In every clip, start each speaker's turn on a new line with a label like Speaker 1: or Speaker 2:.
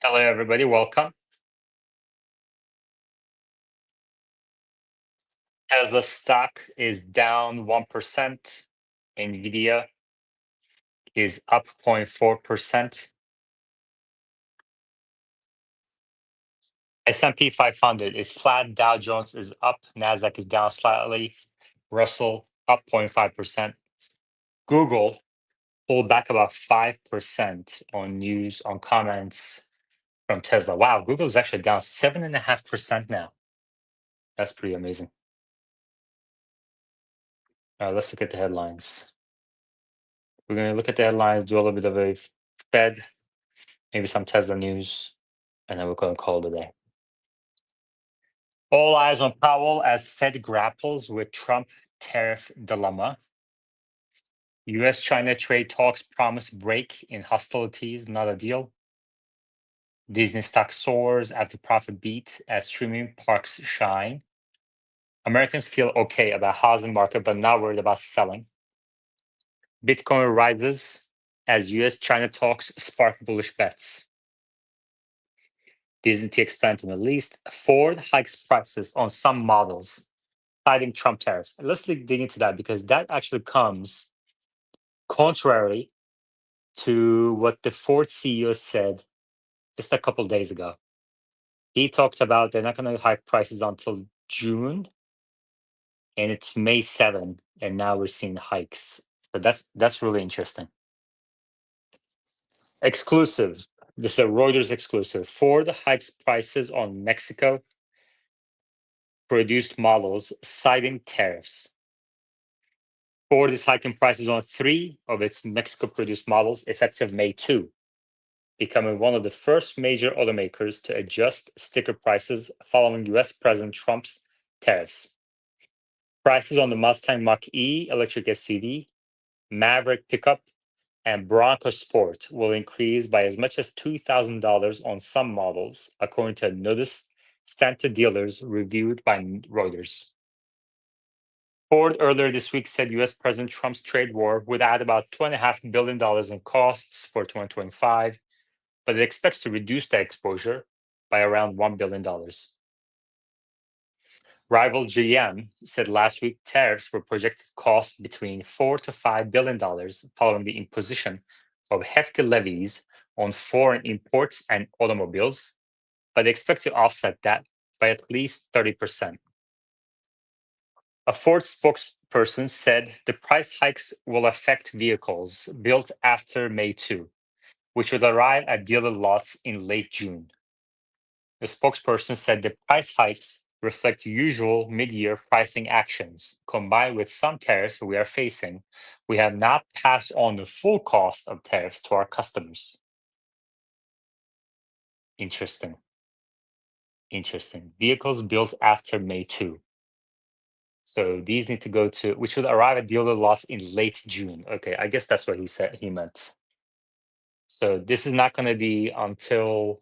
Speaker 1: Hello, everybody. Welcome. Tesla stock is down 1%. Nvidia is up 0.4%. S&P 500 is flat. Dow Jones is up. Nasdaq is down slightly. Russell up 0.5%. Google pulled back about 5% on news on comments from Tesla. Wow, Google is actually down 7.5% now. That's pretty amazing. Let's look at the headlines. We're going to look at the headlines, do a little bit of a Fed, maybe some Tesla news, and then we're going to call it a day. All eyes on Powell as Fed grapples with Trump tariff dilemma. US China trade talks promise break in hostilities, not a deal. Disney stock soars after profit beat as streaming parks shine. Americans feel okay about housing market, but not worried about selling. Bitcoin rises as US China talks spark bullish bets. Disney to expand to the Middle East. Ford hikes prices on some models, citing Trump tariffs. And let's dig into that because that actually comes contrary to what the Ford CEO said just a couple days ago. He talked about they're not going to hike prices until June, and it's May 7, and now we're seeing hikes. So that's really interesting. Exclusive. This is a Reuters exclusive. Ford hikes prices on Mexico produced models, citing tariffs. Ford is hiking prices on 3 of its Mexico-produced models effective May 2, becoming one of the first major automakers to adjust sticker prices following US President Trump's tariffs. Prices on the Mustang Mach-E electric SUV, Maverick pickup, and Bronco Sport will increase by as much as $2,000 on some models, according to a notice sent to dealers reviewed by Reuters. Ford earlier this week said US President Trump's trade war would add about $2.5 billion in costs for 2025, but it expects to reduce that exposure by around $1 billion. Rival GM said last week tariffs were projected to cost between $4 to $5 billion following the imposition of hefty levies on foreign imports and automobiles, but they expect to offset that by at least 30%. A Ford spokesperson said the price hikes will affect vehicles built after May 2, which would arrive at dealer lots in late June. The spokesperson said the price hikes reflect usual mid-year pricing actions. Combined with some tariffs we are facing, we have not passed on the full cost of tariffs to our customers. Interesting. Vehicles built after May 2. So these need to go to, which would arrive at dealer lots in late June. Okay, I guess that's what he meant. So this is not going to be until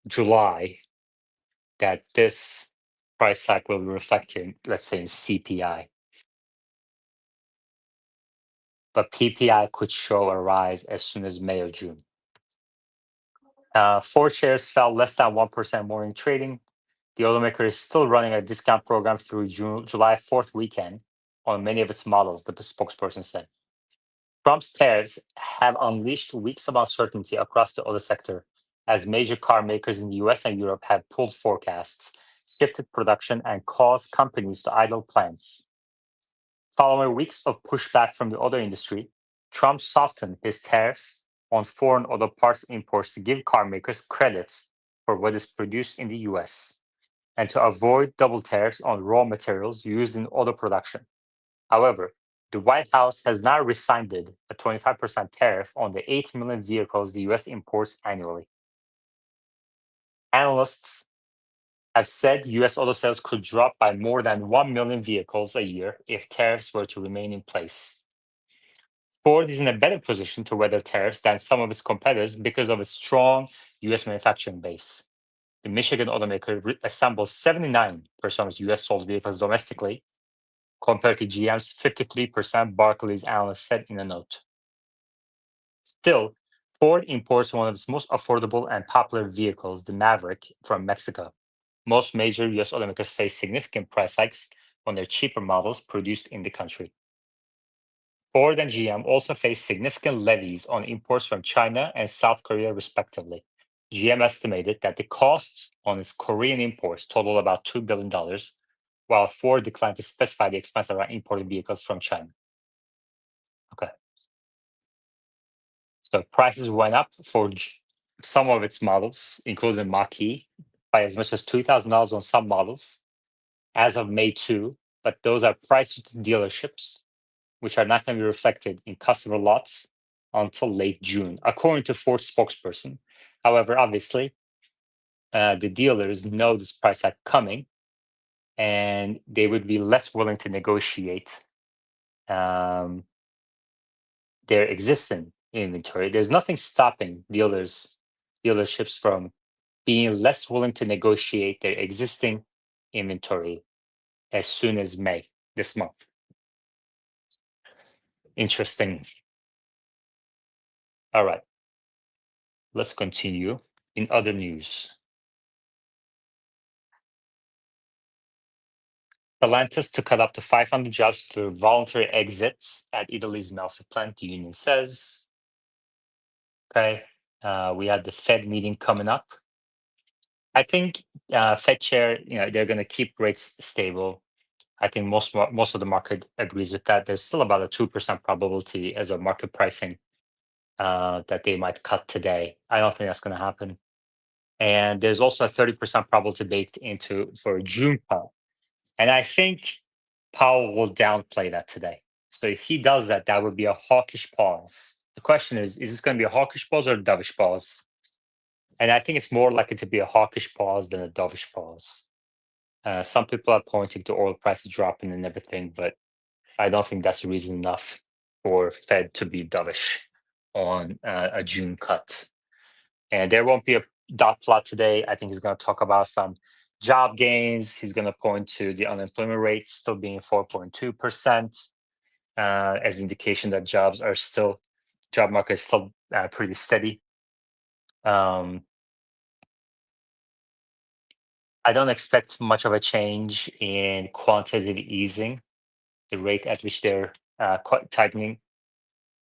Speaker 1: July that this price hike will be reflected, let's say, in CPI. But PPI could show a rise as soon as May or June. Ford shares fell less than 1% more in trading. The automaker is still running a discount program through July 4th weekend on many of its models, the spokesperson said. Trump's tariffs have unleashed weeks of uncertainty across the auto sector as major car makers in the US and Europe have pulled forecasts, shifted production, and caused companies to idle plants. Following weeks of pushback from the auto industry, Trump softened his tariffs on foreign auto parts imports to give car makers credits for what is produced in the US and to avoid double tariffs on raw materials used in auto production. However, the White House has now rescinded a 25% tariff on the 8 million vehicles the US imports annually. Analysts have said US auto sales could drop by more than 1 million vehicles a year if tariffs were to remain in place. Ford is in a better position to weather tariffs than some of its competitors because of its strong US manufacturing base. The Michigan automaker assembles 79% of its US sold vehicles domestically, compared to GM's 53%, Barclays analyst said in a note. Still, Ford imports one of its most affordable and popular vehicles, the Maverick, from Mexico. Most major US automakers face significant price hikes on their cheaper models produced in the country. Ford and GM also face significant levies on imports from China and South Korea, respectively. GM estimated that the costs on its Korean imports total about $2 billion, while Ford declined to specify the expense around importing vehicles from China. Okay, so prices went up for some of its models, including the Mach-E, by as much as $2,000 on some models as of May 2, but those are priced to dealerships, which are not going to be reflected in customer lots until late June, according to Ford spokesperson. However, obviously, the dealers know this price hike coming, and they would be less willing to negotiate um, their existing inventory. There's nothing stopping dealerships from being less willing to negotiate their existing inventory as soon as May this month. Interesting. All right, let's continue. In other news, Stellantis to cut up to 500 jobs through voluntary exits at Italy's Melfi plant, the union says. Okay, we had the Fed meeting coming up. I think Fed chair, they're going to keep rates stable. I think most of the market agrees with that. There's still about a 2% probability as a market pricing that they might cut today. I don't think that's going to happen. And there's also a 30% probability baked into for a June cut. And I think Powell will downplay that today. So if he does that, that would be a hawkish pause. The question is this going to be a hawkish pause or a dovish pause? And I think it's more likely to be a hawkish pause than a dovish pause. Some people are pointing to oil prices dropping and everything, but I don't think that's reason enough for Fed to be dovish on a June cut. And there won't be a dot plot today. I think he's going to talk about some job gains. He's going to point to the unemployment rate still being 4.2% as indication that job market is still pretty steady. I don't expect much of a change in quantitative easing, the rate at which they're tightening.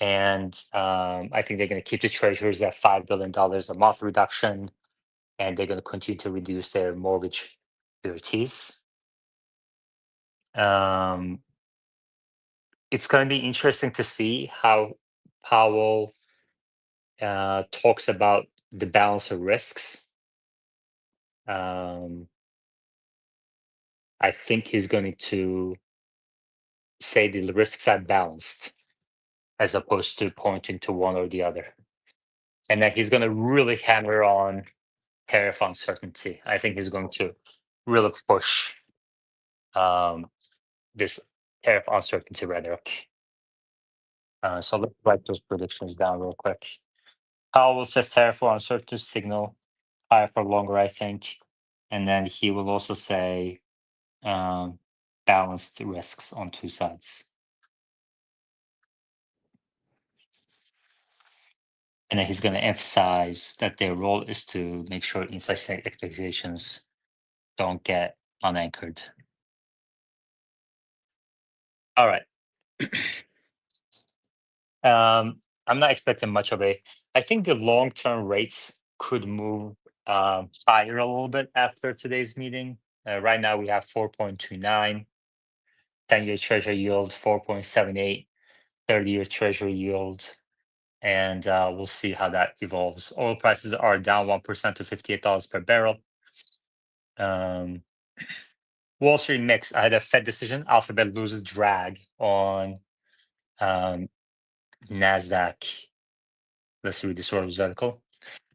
Speaker 1: And I think they're going to keep the treasuries at $5 billion a month reduction, and they're going to continue to reduce their mortgage securities. It's going to be interesting to see how Powell talks about the balance of risks. I think he's going to say the risks are balanced as opposed to pointing to one or the other. And that he's going to really hammer on tariff uncertainty. I think he's going to really push this tariff uncertainty rhetoric. So let's write those predictions down real quick. Powell says tariff uncertainty signal higher for longer, I think. And then he will also say balanced risks on two sides. And then he's going to emphasize that their role is to make sure inflation expectations don't get unanchored. All right. I'm not expecting much of a. I think the long-term rates could move higher a little bit after today's meeting. Right now, we have 4.29, 10-year Treasury yield 4.78, 30-year Treasury yield, and we'll see how that evolves. Oil prices are down 1% to $58 per barrel. Wall Street mix. I had a Fed decision. Alphabet loses drag on NASDAQ. Let's read this article.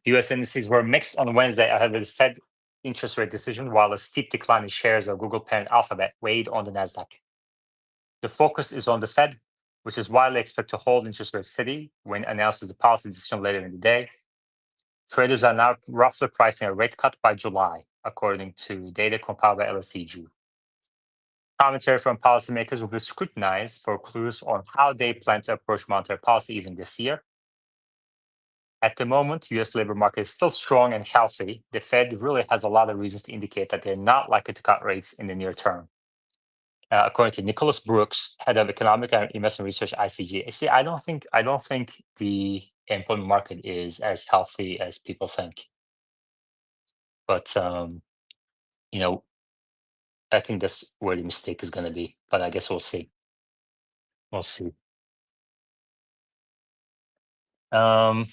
Speaker 1: U.S. indices were mixed on Wednesday ahead of the Fed interest rate decision, while a steep decline in shares of Google parent Alphabet weighed on the NASDAQ. The focus is on the Fed, which is widely expected to hold interest rates steady when it announces the policy decision later in the day. Traders are now roughly pricing a rate cut by July, according to data compiled by LSEG. Commentary from policymakers will be scrutinized for clues on how they plan to approach monetary policy easing this year. At the moment, US labor market is still strong and healthy. The Fed really has a lot of reasons to indicate that they're not likely to cut rates in the near term. According to Nicholas Brooks, head of economic and investment research, ICG. See, I don't think the employment market is as healthy as people think. But you know, I think that's where the mistake is going to be. But I guess we'll see. We'll see. Um,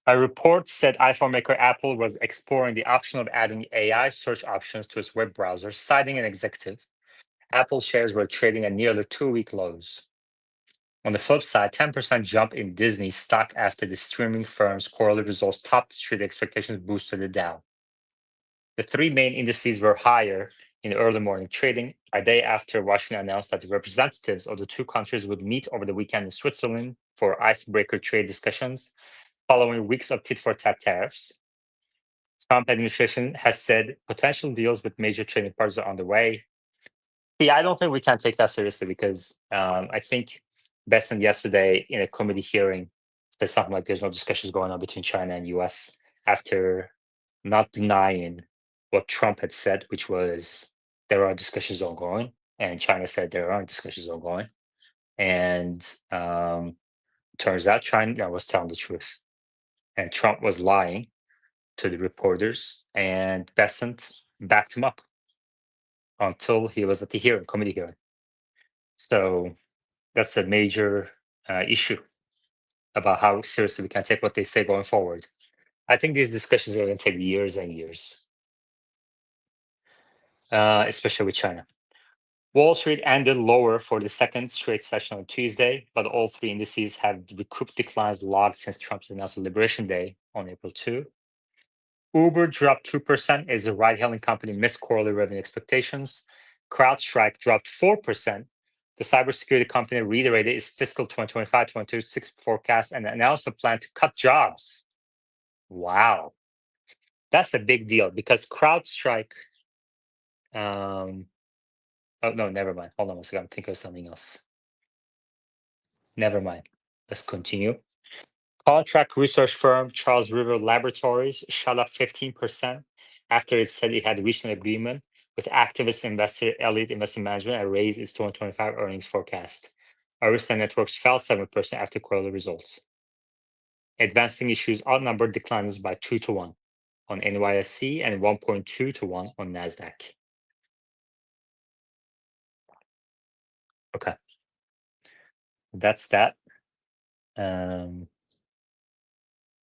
Speaker 1: a report said iPhone maker Apple was exploring the option of adding AI search options to its web browser, citing an executive. Apple shares were trading at nearly 2-week lows. On the flip side, 10% jump in Disney stock after the streaming firm's quarterly results topped street expectations, boosted the Dow. The three main indices were higher in early morning trading, a day after Washington announced that the representatives of the two countries would meet over the weekend in Switzerland for icebreaker trade discussions following weeks of tit-for-tat tariffs. Trump administration has said potential deals with major trading partners are underway. See, I don't think we can take that seriously because I think Besson yesterday in a committee hearing said something like there's no discussions going on between China and US after not denying what Trump had said, which was there are discussions ongoing, and China said there aren't discussions ongoing. And turns out China was telling the truth, and Trump was lying to the reporters, and Besant backed him up until he was at the hearing, committee hearing. So that's a major issue about how seriously we can take what they say going forward. I think these discussions are going to take years and years, especially with China. Wall Street ended lower for the second straight session on Tuesday, but all three indices have recouped declines logged since Trump's announced Liberation Day on April 2. Uber dropped 2% as the ride-hailing company missed quarterly revenue expectations. CrowdStrike dropped 4%. The cybersecurity company reiterated its fiscal 2025-2026 forecast and announced a plan to cut jobs. Wow, that's a big deal because CrowdStrike. Oh no, never mind. Hold on a second. I'm thinking of something else. Never mind. Let's continue. Contract research firm Charles River Laboratories shot up 15% after it said it had reached an agreement with activist investor Elliott Investment Management and raised its 2025 earnings forecast. Arista Networks fell 7% after quarterly results. Advancing Issues outnumbered declines by 2 to 1 on NYSE and 1.2 to 1 on NASDAQ. Okay, that's that.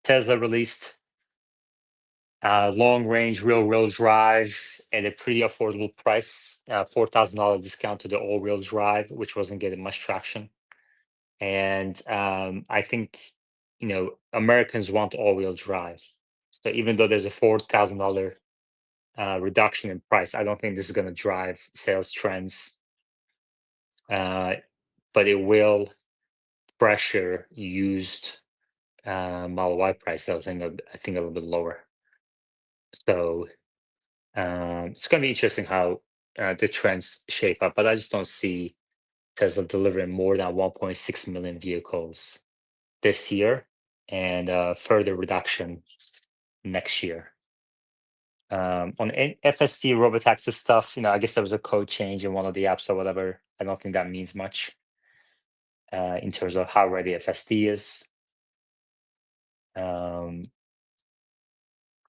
Speaker 1: Tesla released long range real wheel drive at a pretty affordable price, $4,000 discount to the all wheel drive, which wasn't getting much traction. And I think, Americans want all wheel drive. So even though there's a $4,000 reduction in price, I don't think this is going to drive sales trends. But it will pressure used Model Y price. I think a little bit lower. So it's going to be interesting how the trends shape up, but I just don't see Tesla delivering more than 1.6 million vehicles this year and further reduction next year. On FSD robotaxi stuff, I guess there was a code change in one of the apps or whatever. I don't think that means much in terms of how ready FSD is. Um,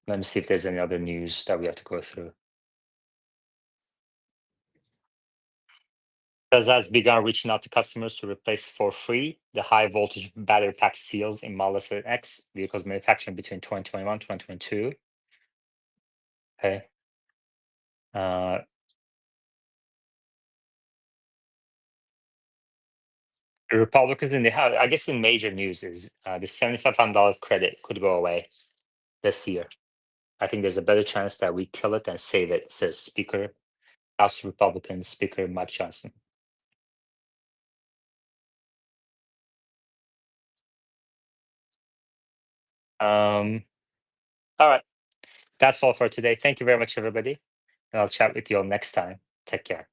Speaker 1: let me see if there's any other news that we have to go through. Tesla has begun reaching out to customers to replace for free the high voltage battery pack seals in Model S and X vehicles manufactured between 2021 and 2022. Okay. Uh, the Republicans in the House, I guess in major news is the $7,500 credit could go away this year. I think there's a better chance that we kill it than save it, says Speaker, House Republican Speaker Mike Johnson. All right. That's all for today. Thank you very much, everybody. And I'll chat with you all next time. Take care.